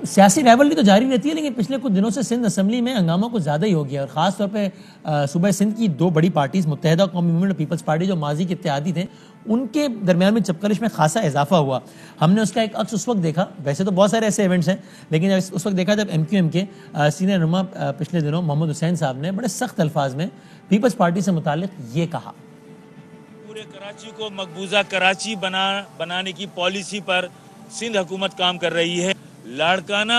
سیاسی ریولری تو جاری رہتی ہے، لیکن پچھلے کچھ دنوں سے سندھ اسمبلی میں ہنگامہ کچھ زیادہ ہی ہو گیا، اور خاص طور پہ صوبہ سندھ کی دو بڑی پارٹیز متحدہ قومی موومنٹ اور پیپلز پارٹی جو ماضی کے اتحادی تھے، ان کے درمیان میں چپکلش میں خاصا اضافہ ہوا. ہم نے اس کا ایک عکس اس وقت دیکھا، ویسے تو بہت سارے ایسے ایونٹس ہیں، لیکن اس وقت دیکھا جب ایم کیو ایم کے سینئر رہنما پچھلے دنوں محمد حسین صاحب نے بڑے سخت الفاظ میں پیپلز پارٹی سے متعلق یہ کہا. پورے کراچی کو مقبوضہ کراچی بنانے کی پالیسی پر سندھ حکومت کام کر رہی ہے. لاڑکانہ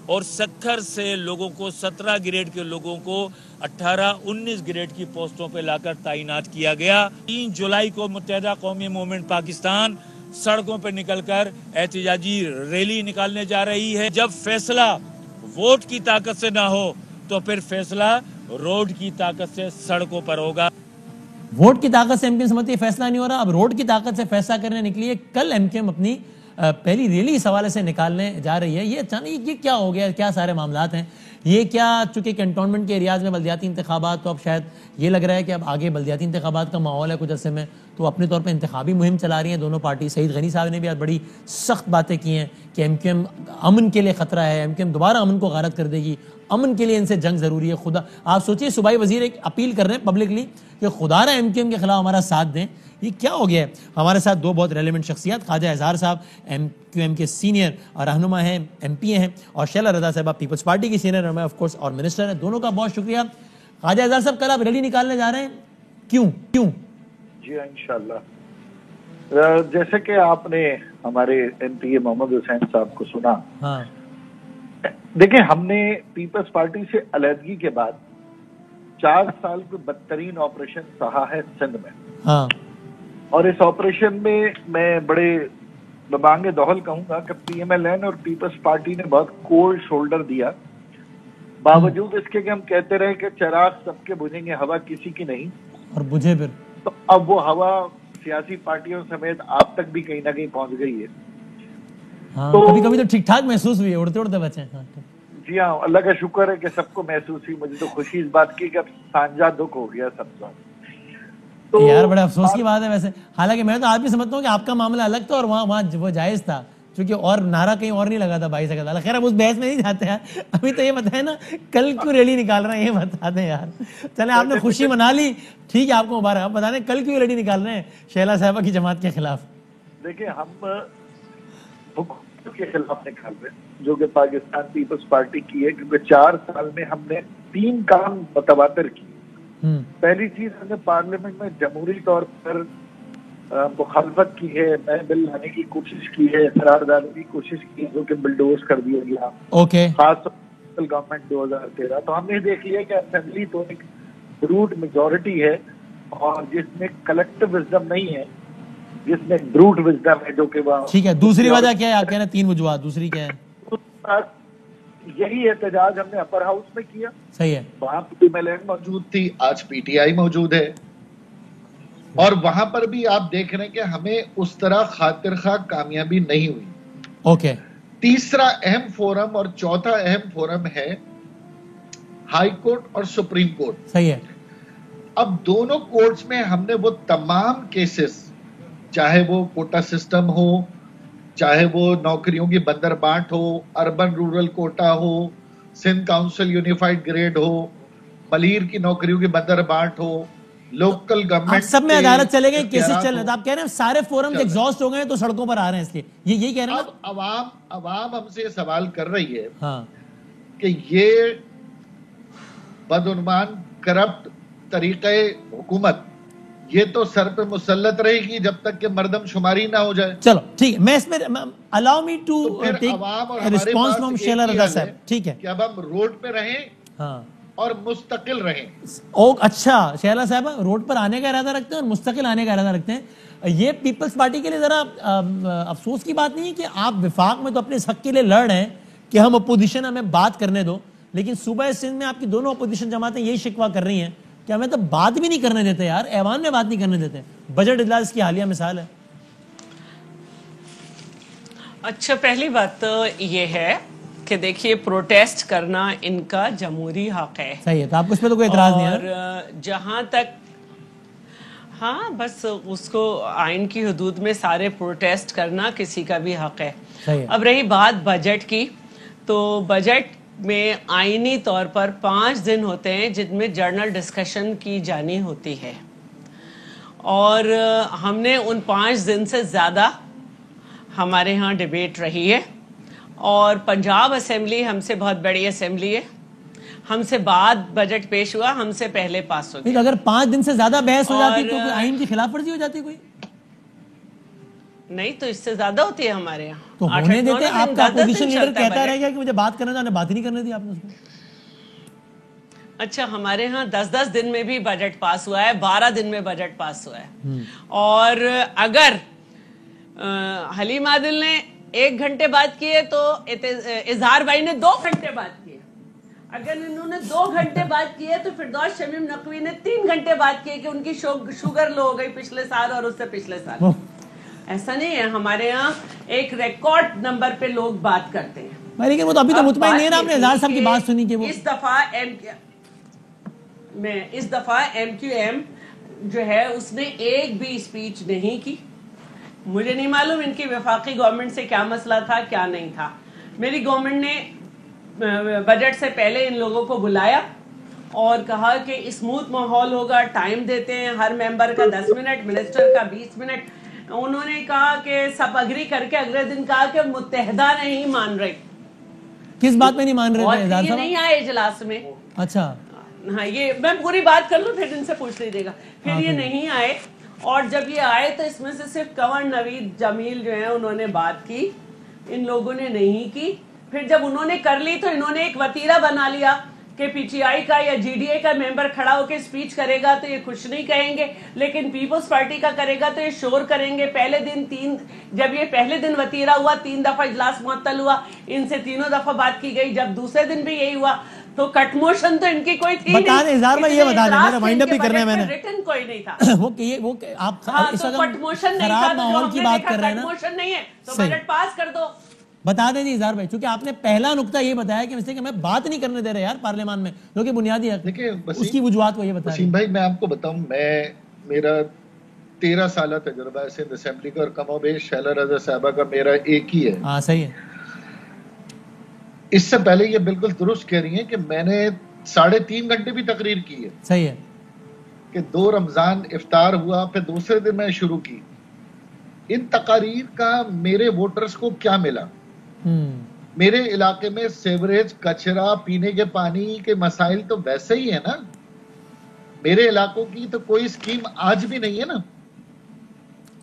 اور سکھر سے لوگوں کو 17 گریڈ کے لوگوں کو 18-19 گریڈ کی پوسٹوں پہ لا کر تعینات کیا گیا. 3 جولائی کو متحدہ قومی موومنٹ پاکستان سڑکوں پہ نکل کر احتجاجی ریلی نکالنے جا رہی ہے. جب فیصلہ ووٹ کی طاقت سے نہ ہو تو پھر فیصلہ روڈ کی طاقت سے سڑکوں پر ہوگا. ووٹ کی طاقت سے ایم کیو ایم سمجھتی ہے فیصلہ نہیں ہو رہا، اب روڈ کی طاقت سے فیصلہ کرنے نکلی ہے. کل ایم کیو ایم اپنی پہلی ریلی اس حوالے سے نکالنے جا رہی ہے. یہ اچانک یہ کیا ہو گیا، کیا سارے معاملات ہیں یہ؟ کیا چونکہ کنٹونمنٹ کے ایریاز میں بلدیاتی انتخابات، تو اب شاید یہ لگ رہا ہے کہ اب آگے بلدیاتی انتخابات کا ماحول ہے کچھ عرصے میں، تو اپنے طور پہ انتخابی مہم چلا رہی ہیں دونوں پارٹی. سعید غنی صاحب نے بھی آج بڑی سخت باتیں کی ہیں کہ ایم کیو ایم امن کے لیے خطرہ ہے، ایم کیو ایم دوبارہ امن کو غارت کر دے گی، امن کے لیے ان سے جنگ ضروری ہے. خدا آپ سوچئے صوبائی وزیر ایک اپیل کر رہے ہیں پبلکلی کہ خدا را ایم کیو ایم کے خلاف ہمارا ساتھ دیں. یہ کیا ہو گیا ہے؟ ہمارے ساتھ دو بہت ریلیونٹ شخصیات، خواجہ اظہار صاحب ایم کیو ایم کے سینئر رہنما ہیں، ایم پی ہیں، اور شیلا رضا صاحبہ پیپلز پارٹی کی سینئر رہنما آف کورس اور منسٹر ہیں. دونوں کا بہت شکریہ. خواجہ اظہار صاحب کل آپ ریلی نکالنے جا رہے ہیں، کیوں؟ جی انشاءاللہ. جیسے کہ آپ نے ہمارے ایم پی اے محمد حسین صاحب کو سنا، ہاں دیکھیں ہم نے پیپلز پارٹی سے علیحدگی کے بعد 4 سال کو بدترین آپریشن سہا ہے سندھ میں. ہاں، اور اس آپریشن میں میں بڑے ببانگ دہل کہوں گا کہ پی ایم ایل این اور پیپلز پارٹی نے بہت کولڈ شولڈر دیا، باوجود اس کے کہ ہم کہتے رہے کہ چراغ سب کے بجھیں گے، ہوا کسی کی نہیں. اور بجھے پھر تو اب وہ ہوا سیاسی پارٹیوں سمیت آپ تک بھی کہیں نہ کہیں پہنچ گئی ہے. ہاں، کبھی کبھی تو ٹھیک ٹھاک محسوس ہوئی ہے، اڑتے اڑتے بچے. جی ہاں، اللہ کا شکر ہے کہ سب کو محسوس ہوئی. مجھے تو خوشی اس بات کی کہ اب سانجا دکھ ہو گیا سب کا. تو یار بڑے افسوس کی بات ہے ویسے، حالانکہ میں تو آج بھی سمجھتا ہوں کہ آپ کا معاملہ الگ تھا اور وہاں وہ جائز تھا، کیونکہ اور نعرہ کہیں اور نہیں لگا تھا 22 اگست. خیر اب اس بحث میں نہیں جاتے ہیں. ابھی تو یہ بتائیں نا کل کیوں ریلی نکال رہے ہیں، یہ بتا دیں یار. چلیں آپ نے خوشی منا لی، ٹھیک ہے، آپ کو مبارک. آپ بتا دیں کل کیوں ریلی نکال رہے ہیں شیلا صاحبہ کی جماعت کے خلاف؟ دیکھیں ہم حکومت کے خلاف نکال رہے ہیں جو کہ پاکستان پیپلز پارٹی کی ہے، کیونکہ 4 سال میں ہم نے 3 کام متواتر کیے. پہلی چیز ہم نے پارلیمنٹ میں جمہوری طور پر مخالفت کی ہے، نئے بل لانے کی کوشش کی ہے، قرارداد کی کوشش کی جو کہ بلڈوز کر دیا گیا. اوکے، خاص طور پر گورنمنٹ 2013. تو ہم نے دیکھ لیا کہ اسمبلی تو ایک بروٹ میجورٹی ہے، اور جس میں کلیکٹیو وزڈم نہیں ہے، جس میں بروٹ وزڈم ہے، جو کہ ٹھیک ہے. دوسری وجہ کیا ہے؟ آپ کہہ رہے ہیں 3 وجوہات، دوسری کیا ہے؟ یہی احتجاج ہم نے اپر ہاؤس میں کیا. صحیح ہے، وہاں پی ایم ایل این موجود تھی، آج پی ٹی آئی موجود ہے، اور وہاں پر بھی آپ دیکھ رہے ہیں کہ ہمیں اس طرح خاطر خواہ کامیابی نہیں ہوئی. اوکے. تیسرا اہم فورم اور چوتھا اہم فورم ہے ہائی کورٹ اور سپریم کورٹ. صحیح ہے. اب دونوں کورٹس میں ہم نے وہ تمام کیسز، چاہے وہ کوٹا سسٹم ہو، چاہے وہ نوکریوں کی بندر بانٹ ہو، اربن رورل کوٹا ہو، سندھ کاؤنسل یونیفائڈ گریڈ ہو، ملیر کی نوکریوں کی بندر بانٹ ہو، لوکل گورنمنٹ سب میں عدالت چلے گئے، کیسز چل رہے ہیں. آپ کہہ رہے ہیں سارے فورمز ایگزاسٹ ہو گئے ہیں تو سڑکوں پر آ رہے ہیں، اس لیے یہی کہہ رہے ہیں. اب عوام ہم سے یہ سوال کر رہی ہے ہاں کہ یہ بدعنوان کرپٹ طریقہ حکومت یہ تو سر پہ مسلط رہے گی جب تک کہ مردم شماری نہ ہو جائے. چلو ٹھیک ہے، میں اس میں allow me to take a response from Sheila رضا صاحب. ٹھیک ہے کہ اب ہم روڈ پہ رہیں ہاں اور مستقل رہیں. اچھا شیلا صاحب روڈ پر آنے کا ارادہ رکھتے ہیں اور مستقل آنے کا ارادہ رکھتے ہیں. یہ پیپلز پارٹی کے لیے ذرا افسوس کی بات نہیں ہے کہ آپ وفاق میں تو اپنے حق کے لیے لڑ رہے ہیں کہ ہم اپوزیشن ہمیں بات کرنے دو، لیکن صوبہ سندھ میں آپ کی دونوں اپوزیشن جماعتیں یہی شکوہ کر رہی ہیں کہ ہمیں تو بات بھی نہیں کرنے دیتے یار، ایوان میں بات نہیں کرنے دیتے. بجٹ اجلاس کی حالیہ مثال ہے. اچھا، پہلی بات تو یہ ہے کہ دیکھیے پروٹیسٹ کرنا ان کا جمہوری حق ہے. صحیح ہے، تو آپ کو اس پہ تو کوئی اعتراض نہیں ہے. اور جہاں تک ہاں بس اس کو آئین کی حدود میں سارے پروٹیسٹ کرنا کسی کا بھی حق ہے. اب رہی بات بجٹ کی، تو بجٹ میں آئینی طور پر 5 دن ہوتے ہیں جن میں جرنل ڈسکشن کی جانی ہوتی ہے، اور ہم نے ان 5 دن سے زیادہ ہمارے ہاں ڈیبیٹ رہی ہے، اور پنجاب اسمبلی ہم سے بہت بڑی اسمبلی ہے، ہم سے بعد بجٹ پیش ہوا، ہم سے پہلے پاس ہو گیا۔ اگر 5 دن سے زیادہ بحث ہو جاتی تو کوئی آئین کی خلاف ورزی ہو جاتی کوئی؟ نہیں، تو اس سے زیادہ ہوتی ہے ہمارے یہاں تو ہونے دیتے۔ آپ کا اپوزیشن لیڈر کہتا رہے گا کہ مجھے بات کرنے دو، بات ہی نہیں کرنے دی آپ نے اس کو۔ اچھا، ہمارے ہاں 10 دن میں بھی بجٹ پاس ہوا ہے، 12 دن میں بجٹ پاس ہوا ہے، اور اگر حلیم عادل نے 1 گھنٹے بات کیے تو اظہار بھائی نے 2 گھنٹے بات کیے، اگر انہوں نے 2 گھنٹے بات کیے تو فردوس شمیم نقوی نے 3 گھنٹے بات کیے کہ ان کی شوگر لو ہو گئی پچھلے سال اور اس سے پچھلے سال۔ ایسا نہیں ہے، ہمارے ہاں ایک ریکارڈ نمبر پہ لوگ بات کرتے ہیں۔ لیکن وہ تو ابھی تو مطمئن نہیں ہے نا، آپ نے اظہار صاحب کی بات سنی کہ وہ اس دفعہ ایم کیو ایم جو ہے اس نے ایک بھی اسپیچ نہیں کی۔ مجھے نہیں معلوم ان کی وفاقی گورنمنٹ سے کیا مسئلہ تھا کیا نہیں تھا۔ میری گورنمنٹ نے بجٹ سے پہلے ان لوگوں کو بلایا اور کہا کہ اسموتھ ماحول ہوگا، ٹائم دیتے ہیں، ہر ممبر کا 10 منٹ، منسٹر کا 20 منٹ۔ انہوں نے کہا کہ سب اگری کر کے اگلے دن کہا کہ متحدہ نہیں مان رہی۔ کس بات میں نہیں مان رہے تھے؟ یہ نہیں آئے اجلاس میں۔ اچھا، ہاں، یہ میں پوری بات کر لوں پھر ان سے پوچھ لیجیے گا۔ پھر یہ نہیں آئے، اور جب یہ آئے تو اس میں سے صرف کنور نوید جمیل جو ہیں انہوں نے بات کی، ان لوگوں نے نہیں کی۔ پھر جب انہوں نے کر لی تو انہوں نے ایک وتیرہ بنا لیا کہ پی ٹی آئی کا یا جی ڈی اے کا ممبر کھڑا ہو کے اسپیچ کرے گا تو یہ کچھ نہیں کہیں گے، لیکن پیپلز پارٹی کا کرے گا تو یہ شور کریں گے۔ پہلے دن جب یہ پہلے دن وتیرہ ہوا 3 دفعہ اجلاس معطل ہوا، ان سے 3 دفعہ بات کی گئی۔ جب دوسرے دن بھی یہی ہوا تو کٹ موشن تو ان کی کوئی تھی نہیں۔ بتا دیں اظہار بھائی، یہ بتا دیں، میرا وائنڈ اپ بھی کرنا ہے میں نے۔ ریٹن کوئی نہیں تھا وہ آپ اس وقت کٹ موشن نہیں تھا، خراب ماحول کی بات کر رہے ہیں نا، کٹ موشن نہیں ہے تو بجٹ پاس کر دو۔ بتا دیں جی اظہار بھائی، چونکہ آپ نے پہلا نقطہ یہ بتایا کہ میں بات نہیں کرنے دے رہے یار پارلیمان میں، جو کہ بنیادی ہے۔ دیکھیں اس کی وجوہات کو یہ بتائیں۔ وسیم بھائی، میں آپ کو بتاؤں، میرا 13 سالہ تجربہ ہے سندھ اسمبلی کا، اور کم و بیش شیلا رضا صاحبہ کا میرا ایک ہی ہے۔ ہاں صحیح ہے۔ اس سے پہلے یہ بالکل درست کہہ رہی ہیں کہ میں نے 3.5 گھنٹے بھی تقریر کی ہے۔ صحیح ہے کہ 2 رمضان افطار ہوا، پھر دوسرے دن میں شروع کی۔ ان تقاریر کا میرے ووٹرز کو کیا ملا؟ میرے علاقے میں سیوریج، کچرا، پینے کے پانی کے مسائل تو ویسے ہی ہے نا۔ میرے علاقوں کی تو کوئی اسکیم آج بھی نہیں ہے نا۔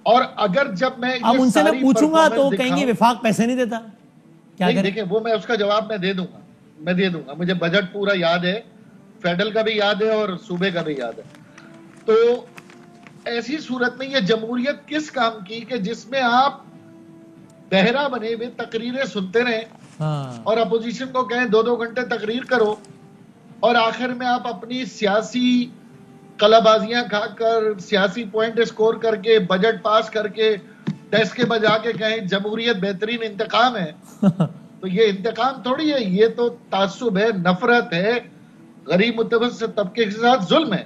اور اگر جب میں اب ان سے میں پوچھوں گا تو کہیں گے وفاق پیسے نہیں دیتا، کیا کریں؟ دیکھیں، وہ میں اس کا جواب میں دے دوں گا۔ مجھے بجٹ پورا یاد ہے، فیڈرل کا بھی یاد ہے اور صوبے کا بھی یاد ہے۔ تو ایسی صورت میں یہ جمہوریت کس کام کی کہ جس میں آپ بہرا بنے ہوئے تقریریں سنتے رہیں اور اپوزیشن کو کہیں 2 گھنٹے تقریر کرو، اور آخر میں آپ اپنی سیاسی قلع بازیاں کھا کر، سیاسی پوائنٹ اسکور کر کے، بجٹ پاس کر کے ڈیسک کے بجا کے کہیں جمہوریت بہترین انتقام ہے۔ تو یہ انتقام تھوڑی ہے، یہ تو تعصب ہے، نفرت ہے، غریب متوسط طبقے کے ساتھ ظلم ہے۔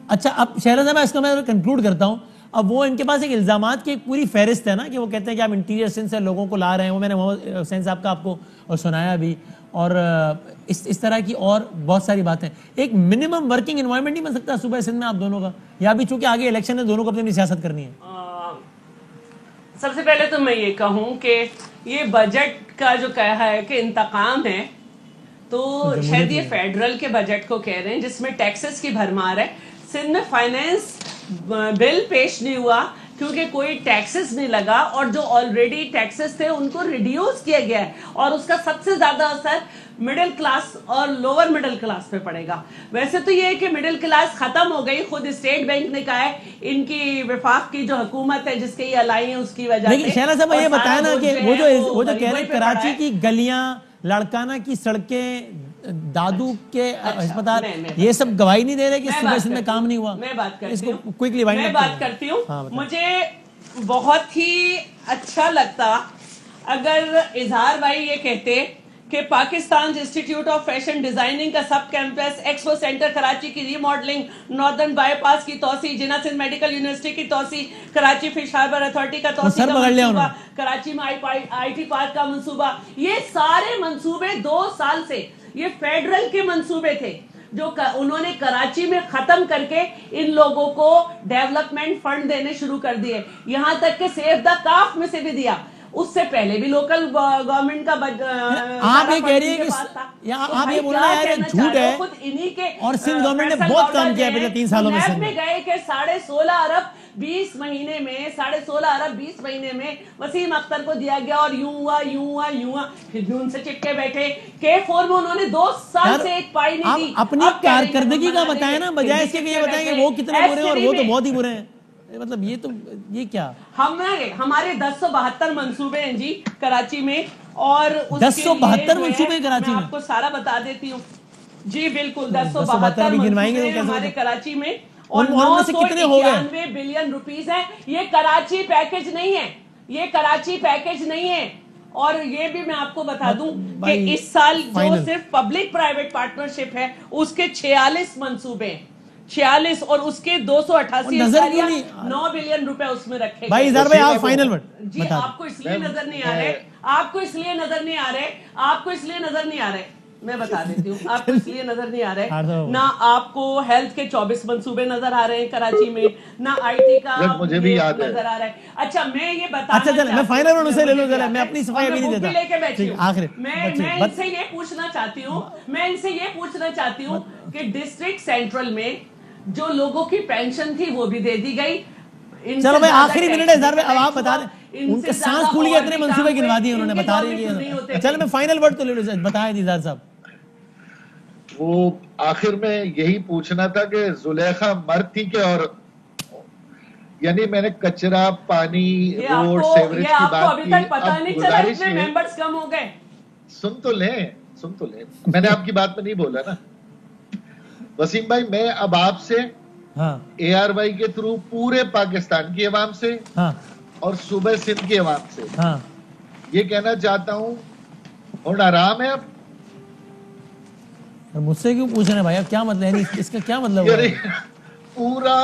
اچھا، اب شہرہ صاحب اس کو میں کنکلوڈ کرتا ہوں۔ اب وہ ان کے پاس ایک الزامات کی ایک پوری فہرست ہے نا، کہ وہ کہتے ہیں کہ آپ انٹیریئر سندھ سے لوگوں کو لا رہے ہیں، وہ میں نے محمد حسین صاحب کا آپ کو سنایا بھی، اور اس طرح کی اور بہت ساری باتیں۔ ایک منیمم ورکنگ انوائرمنٹ نہیں بن سکتا صوبہ سندھ میں آپ دونوں کا، یا بھی چونکہ آگے الیکشن ہے دونوں کو اپنی سیاست کرنی ہے؟ سب سے پہلے تو میں یہ کہوں کہ یہ بجٹ کا جو کہا ہے کہ انتقام ہے، تو شاید یہ فیڈرل کے بجٹ کو کہہ رہے ہیں جس میں ٹیکسز کی بھرمار ہے۔ سندھ میں فائنینس بل پیش نہیں ہوا کیونکہ کوئی ٹیکسز نہیں لگا، اور جو آلریڈی ٹیکسز تھے ان کو ریڈیوس کیا گیا ہے، اور اس کا سب سے زیادہ اثر مڈل کلاس اور لوور مڈل کلاس پہ پڑے گا۔ ویسے تو یہ ہے کہ مڈل کلاس ختم ہو گئی، خود اسٹیٹ بینک نے کہا ہے ان کی وفاق کی جو حکومت ہے جس کے یہ الائی ہیں اس کی وجہ سے۔ لیکن شہرہ صاحب یہ بتایا نا کہ وہ جو کہہ رہے ہیں کراچی کی گلیاں، لاڑکانہ کی سڑکیں، دادو کے ہسپتال، یہ سب گواہی نہیں دے رہے کہ صوبہ سندھ میں کام نہیں ہوا؟ میں بات کرتی ہوں، کوئکلی وائنڈ اپ بات کرتی ہوں۔ مجھے بہت ہی اچھا لگتا اگر اظہار بھائی یہ کہتے کہ Pakistan institute of fashion designing کا سب کیمپس، ایکسپو سینٹر کراچی کی ری ماڈلنگ، ناردرن بائی پاس کی توسیع، جناح سندھ میڈیکل یونیورسٹی کی توسیع، کراچی فش ہاربر اتھارٹی کا توسیع کا منصوبہ، کراچی میں آئی ٹی پارک کا منصوبہ، یہ سارے منصوبے 2 سال سے یہ فیڈرل کے منصوبے تھے جو انہوں نے کراچی میں ختم کر کے ان لوگوں کو ڈیولپمنٹ فنڈ دینے شروع کر دیے، یہاں تک کہ سیف دا کاف میں سے بھی دیا، اس سے پہلے بھی لوکل گورنمنٹ کا آپ یہ کہہ رہی ہیں کہ آپ یہ بول رہے ہیں یار جھوٹ ہے اور سندھ گورنمنٹ نے بہت کام کیا پچھلے 3 سالوں میں میں گئے کہ 16.5 ارب 20 مہینے میں 16.5 ارب 20 مہینے میں وسیم اختر کو دیا گیا اور یوں ہوا پھر بھی ان سے چپکے بیٹھے K4 میں انہوں نے 2 سال سے ایک پائی نہیں دی. اپنی کارکردگی کا بتائیں نا بجائے اس کے کہ یہ بتائیں کہ وہ کتنے برے ہیں اور وہ تو بہت ہی برے ہیں. مطلب یہ کیا ہمارے 1072 منصوبے ہیں جی کراچی میں اور 1072 منصوبے کراچی میں آپ کو سارا بتا دیتی ہوں جی بالکل 1072 منصوبے ہمارے کراچی میں اور 991 بلین روپیز ہیں. یہ کراچی پیکج نہیں ہے, یہ کراچی پیکج نہیں ہے. اور یہ بھی میں آپ کو بتا دوں کہ اس سال جو صرف پبلک پرائیویٹ پارٹنرشپ ہے اس کے 46 منصوبے ہیں 46 اور اس کے 288 9 بلین روپے اس میں رکھے گئے. بھائی اظہر بھائی آپ فائنل ورڈ جی آپ کو اس لیے نظر نہیں آ رہے, آپ کو اس لیے نظر نہیں آ رہے, آپ کو اس لیے نظر نہیں آ رہے, میں بتا دیتی ہوں آپ کو اس لیے نظر نہیں آ رہے. نہ آپ کو ہیلتھ کے 24 منصوبے نظر آ رہے ہیں کراچی میں, نہ آئی ٹی کا مجھے بھی یاد نظر آ رہا ہے. اچھا میں یہ بتا میں فائنل ورڈ اسے لے لوں ذرا, میں اپنی صفائی بھی نہیں دیتا. لے کے بیٹھی ہوں میں ان سے یہ پوچھنا چاہتی ہوں کہ ڈسٹرکٹ سینٹرل میں جو لوگوں کی پینشن تھی وہ بھی دے دی گئی. چلو بھائی آخری منٹ ہے ذرا, اب آپ بتا دیں ان کے سانس پھول کے اتنے منصوبے گنوا دیے انہوں نے, بتا رہے ہیں. چلو میں فائنل ورڈ تو لے لوں, بتائیں دیدار صاحب. وہ آخر میں یہی پوچھنا تھا کہ زلیخا مرد تھی کہ اور یعنی میں نے کچرا پانی روڈ سیوریج کی بات کی, اب گزارش ہے ممبرز کم ہو گئے. سن تو لیں میں نے آپ کی بات میں نہیں بولا نا وسیم بھائی. میں اب آپ سے اے آر وائی کے تھرو پورے پاکستان کی عوام سے اور صوبہ سندھ کی عوام سے یہ کہنا چاہتا ہوں, اور آرام ہے اب مجھ سے کیوں پوچھ رہے ہیں بھائی, اب کیا مطلب ہے اس کا, کیا مطلب ہے؟ پورا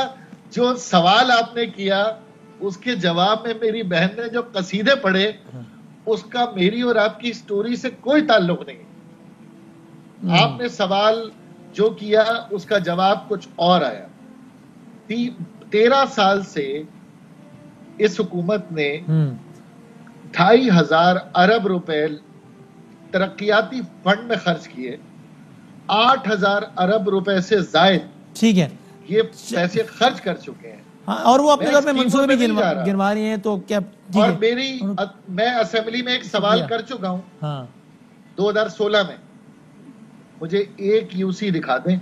جو سوال آپ نے کیا اس کے جواب میں میری بہن نے جو قصیدے پڑھے اس کا میری اور آپ کی سٹوری سے کوئی تعلق نہیں. آپ نے سوال جو کیا اس کا جواب کچھ اور آیا. 13 سال سے اس حکومت نے 2500 ارب روپے ترقیاتی فنڈ میں خرچ کیے, 8000 ارب روپے سے زائد ٹھیک ہے یہ پیسے خرچ کر چکے ہیں. اور وہ اپنے طور پہ منصوبے بھی گنوا رہی ہیں. تو کیا اور میں اسمبلی میں ایک سوال کر چکا ہوں 2016 میں, مجھے ایک یو سی دکھا دیں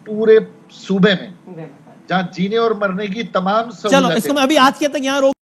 پورے صوبے میں جہاں جینے اور مرنے کی تمام سہولتیں. چلو اس کو میں ابھی آج کے تک یہاں روک